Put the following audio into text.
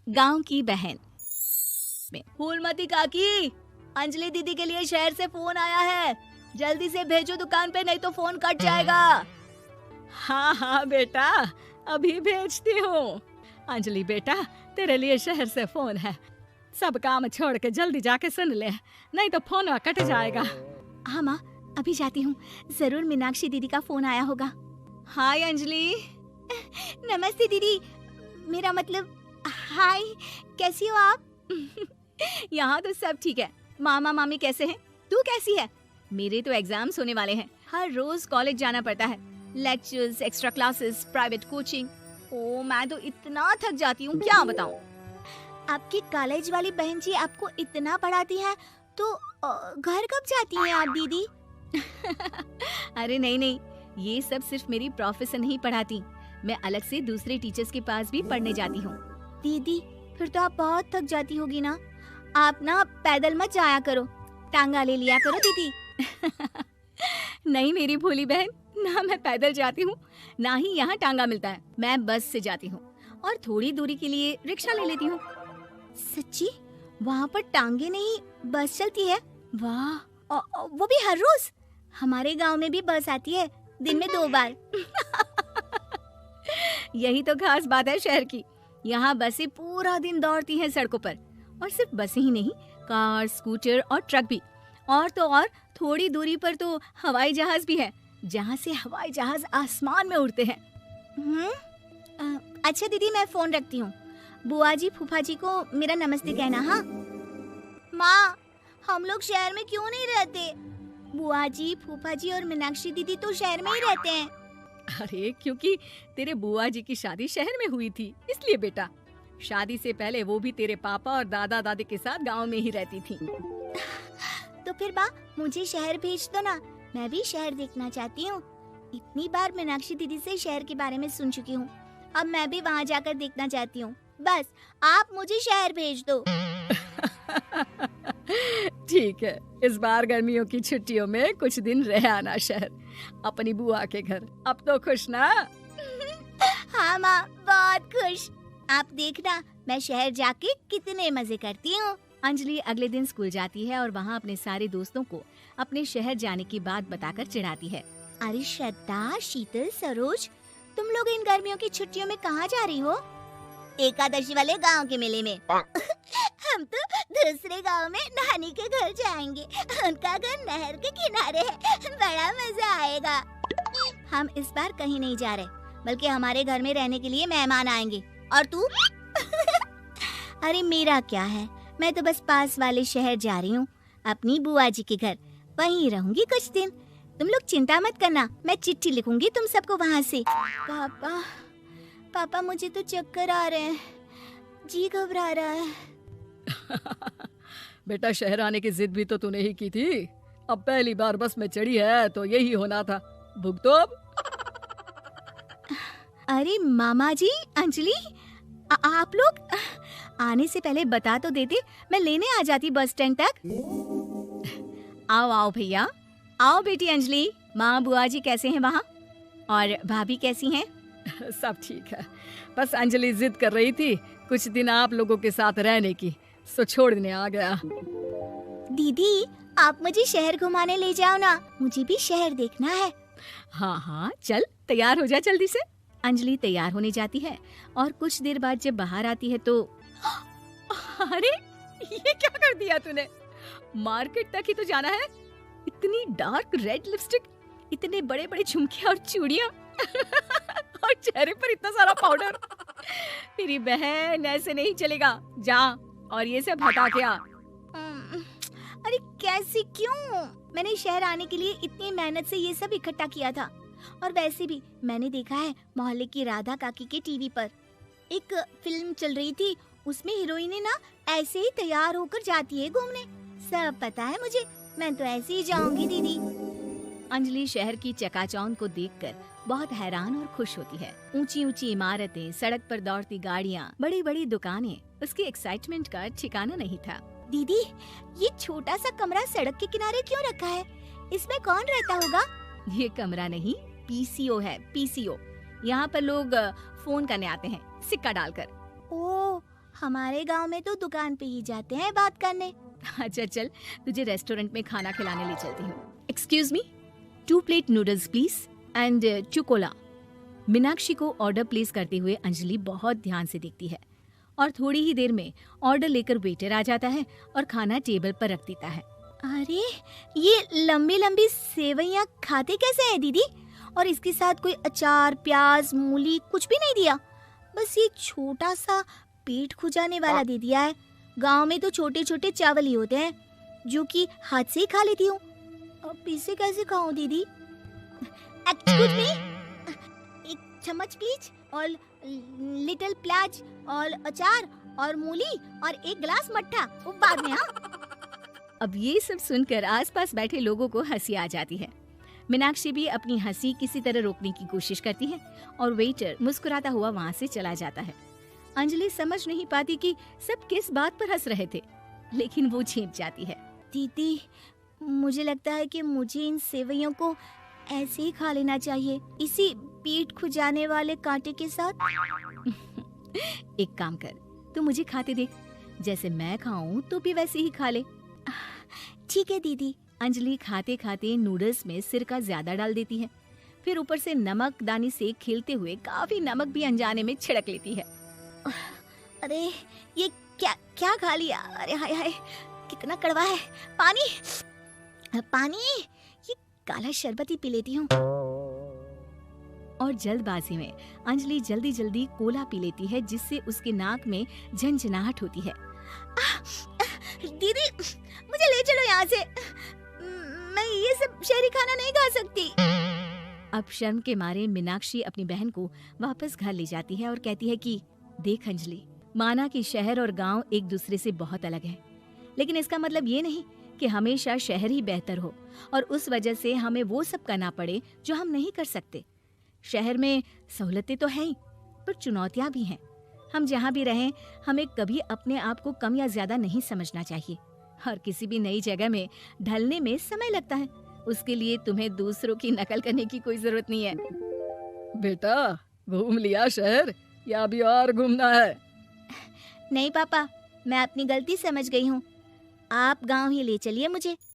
गांव की बहन। फूलमती काकी, अंजलि दीदी के लिए शहर से फोन आया है, जल्दी से भेजो दुकान पे, नहीं तो फोन कट जाएगा। हाँ हाँ बेटा, अभी भेजती हूँ। अंजलि बेटा, तेरे लिए शहर से फोन है, सब काम छोड़ के जल्दी जाके सुन ले, नहीं तो फोन कट जाएगा। हाँ माँ, अभी जाती हूँ, जरूर मीनाक्षी दीदी का फोन आया होगा। हाय अंजलि। नमस्ते दीदी, मेरा मतलब हाय, कैसी हो आप? यहाँ तो सब ठीक है। मामा मामी कैसे हैं? तू कैसी है? मेरे तो एग्जाम्स होने वाले हैं, हर रोज कॉलेज जाना पड़ता है, lectures, extra classes, private coaching. ओ मैं तो इतना थक जाती हूँ, क्या बताऊँ। आपकी कॉलेज वाली बहन जी आपको इतना पढ़ाती है, तो घर कब जाती हैं आप दीदी? अरे नहीं, ये सब सिर्फ मेरी प्रोफेसर नहीं पढ़ाती, मैं अलग से दूसरे टीचर्स के पास भी पढ़ने जाती हूँ। दीदी फिर तो आप बहुत थक जाती होगी ना, आप ना पैदल मत जाया करो, टांगा ले लिया करो दीदी। नहीं मेरी भोली बहन, ना मैं पैदल जाती हूँ, ना ही यहाँ टांगा मिलता है, मैं बस से जाती हूँ और थोड़ी दूरी के लिए रिक्शा ले लेती हूँ। सच्ची? वहाँ पर टांगे नहीं बस चलती है? वाह, वो भी हर रोज? हमारे गांव में भी बस आती है, दिन में 2 बार। यही तो खास बात है शहर की, यहाँ बसें पूरा दिन दौड़ती हैं सड़कों पर, और सिर्फ बसें ही नहीं, कार, स्कूटर और ट्रक भी, और तो और थोड़ी दूरी पर तो हवाई जहाज भी है, जहाँ से हवाई जहाज आसमान में उड़ते हैं। अच्छा दीदी, मैं फोन रखती हूँ, बुआ जी फूफा जी को मेरा नमस्ते कहना। हाँ माँ, हम लोग शहर में क्यों नहीं रहते? बुआ जी, फूफा जी और मीनाक्षी दीदी तो शहर में ही रहते हैं। अरे क्योंकि तेरे बुआ जी की शादी शहर में हुई थी, इसलिए बेटा। शादी से पहले वो भी तेरे पापा और दादा दादी के साथ गांव में ही रहती थी। तो फिर बा, मुझे शहर भेज दो ना, मैं भी शहर देखना चाहती हूँ। इतनी बार मीनाक्षी दीदी से शहर के बारे में सुन चुकी हूँ, अब मैं भी वहाँ जाकर देखना चाहती हूँ। बस आप मुझे शहर भेज दो। ठीक है, इस बार गर्मियों की छुट्टियों में कुछ दिन रह आना शहर, अपनी बुआ के घर। अब तो खुश ना? हाँ माँ, बहुत खुश। आप देखना मैं शहर जाके कितने मजे करती हूँ। अंजलि अगले दिन स्कूल जाती है और वहाँ अपने सारे दोस्तों को अपने शहर जाने की बात बताकर चिढ़ाती है। अरे श्रद्धा, शीतल, सरोज, तुम लोग इन गर्मियों की छुट्टियों में कहाँ जा रही हो? एकादशी वाले गांव के मेले में। हम तो दूसरे गांव में नानी के घर जाएंगे, उनका घर नहर के किनारे है, बड़ा मजा आएगा। हम इस बार कहीं नहीं जा रहे, बल्कि हमारे घर में रहने के लिए मेहमान आएंगे। और तू? अरे मेरा क्या है, मैं तो बस पास वाले शहर जा रही हूँ, अपनी बुआ जी के घर, वहीं रहूंगी कुछ दिन। तुम लोग चिंता मत करना, मैं चिट्ठी लिखूंगी तुम सबको वहाँ से। पापा मुझे तो चक्कर आ रहे हैं, जी घबरा रहा है। बेटा, शहर आने की जिद भी तो तूने ही की थी, अब पहली बार बस में चढ़ी है तो यही होना था, भुगतो अब। अरे मामा जी, अंजलि, आप लोग आने से पहले बता तो देते, मैं लेने आ जाती बस स्टैंड तक। आओ आओ भैया, आओ बेटी अंजलि। माँ बुआ जी कैसे हैं वहाँ, और भाभी कैसी हैं? सब ठीक है, बस अंजलि जिद कर रही थी कुछ दिन आप लोगों के साथ रहने की, सो छोड़ने आ गया। दीदी, आप मुझे शहर घुमाने ले जाओ ना, मुझे भी शहर देखना है। हाँ हाँ चल, तैयार हो जा जल्दी से। अंजलि तैयार होने जाती है और कुछ देर बाद जब बाहर आती है तो अरे ये क्या कर दिया तूने, मार्केट तक ही तो जाना है, इतनी डार्क रेड लिपस्टिक, इतने बड़े बड़े झुमके और चूड़ियाँ और चेहरे पर इतना सारा पाउडर। मेरी बहन, ऐसे नहीं चलेगा, जा और ये सब हटा के आ। अरे कैसे, क्यों? मैंने शहर आने के लिए इतनी मेहनत से ये सब इकट्ठा किया था, और वैसे भी मैंने देखा है मोहल्ले की राधा काकी के टीवी पर एक फिल्म चल रही थी, उसमें हीरोइनें ना ऐसे ही तैयार होकर जाती है घूमने। सब पता है मुझे, मैं तो ऐसे ही जाऊंगी दीदी। अंजलि शहर की चकाचौंध को देखकर बहुत हैरान और खुश होती है। ऊंची ऊंची इमारतें, सड़क पर दौड़ती गाड़ियाँ, बड़ी बड़ी दुकानें, उसकी एक्साइटमेंट का ठिकाना नहीं था। दीदी, ये छोटा सा कमरा सड़क के किनारे क्यों रखा है? इसमें कौन रहता होगा? ये कमरा नहीं, पीसीओ है, पीसीओ। यहाँ पर लोग फोन करने आते हैं, सिक्का डालकर। ओह, हमारे गांव में तो दुकान पे ही जाते हैं बात करने। अच्छा चल, तुझे रेस्टोरेंट में खाना खिलाने ले चलती हूँ। Excuse me, 2 plate noodles please and 2 Cola. Meenakshi को ऑर्डर प्लेस करते हुए अंजलि बहुत ध्यान से देखती है और थोड़ी ही देर में ऑर्डर लेकर वेटर आ जाता है और खाना टेबल पर रख देता है। अरे ये लंबी लंबी सेवइयाँ खाते कैसे हैं दीदी? और इसके साथ कोई अचार, प्याज, मूली कुछ भी नहीं दिया, बस ये छोटा सा पेट खुजाने वाला दे दिया है। गांव में तो छोटे छोटे चावल ही होते हैं जो कि हाथ से ही खा लेती हूँ, अब इसे कैसे खाऊं दीदी? एक्सक्यूज मी, एक चम्मच प्लीज और लिटिल प्याज और अचार और मूली और एक गिलास मट्ठा, वो बाद में। हाँ, अब ये सब सुनकर आसपास बैठे लोगों को हंसी आ जाती है। मीनाक्षी भी अपनी हंसी किसी तरह रोकने की कोशिश करती है और वेटर मुस्कुराता हुआ वहाँ से चला जाता है। अंजलि समझ नहीं पाती कि सब किस बात पर हंस रहे थे, लेकिन वो छिप जाती है। दीदी मुझे लगता है कि मुझे इन सेवइयों को ऐसे ही खा लेना चाहिए, इसी पेट खुजाने वाले कांटे के साथ। एक काम कर, तू मुझे खाते देख, जैसे मैं खाऊं तो भी वैसे ही खा ले। ठीक है दीदी। अंजलि खाते खाते नूडल्स में सिरका ज्यादा डाल देती है, फिर ऊपर से नमक दानी से खेलते हुए काफी नमक भी अनजाने में छिड़क लेती है। अरे ये क्या क्या खा लिया? अरे हाय हाय, कितना कड़वा है। पानी पानी, ये काला शरबत ही पी लेती हूँ। और जल्दबाजी में अंजलि जल्दी जल्दी कोला पी लेती है, जिससे उसके नाक में झंझनाहट होती है। दीदी मुझे ले चलो यहाँ से, मैं ये सब शहरी खाना नहीं खा सकती। अब शर्म के मारे मीनाक्षी अपनी बहन को वापस घर ले जाती है और कहती है कि देख अंजलि, माना कि शहर और गांव एक दूसरे से बहुत अलग है, लेकिन इसका मतलब ये नहीं कि हमेशा शहर ही बेहतर हो और उस वजह से हमें वो सब करना पड़े जो हम नहीं कर सकते। शहर में सहूलतें तो हैं ही, पर चुनौतियां भी हैं। हम जहाँ भी रहें, हमें कभी अपने आप को कम या ज्यादा नहीं समझना चाहिए और किसी भी नई जगह में ढलने में समय लगता है। उसके लिए तुम्हें दूसरों की नकल करने की कोई जरूरत नहीं है। बेटा, घूम लिया शहर या अभी और घूमना है? नहीं पापा, मैं अपनी गलती समझ गई हूँ, आप गांव ही ले चलिए मुझे।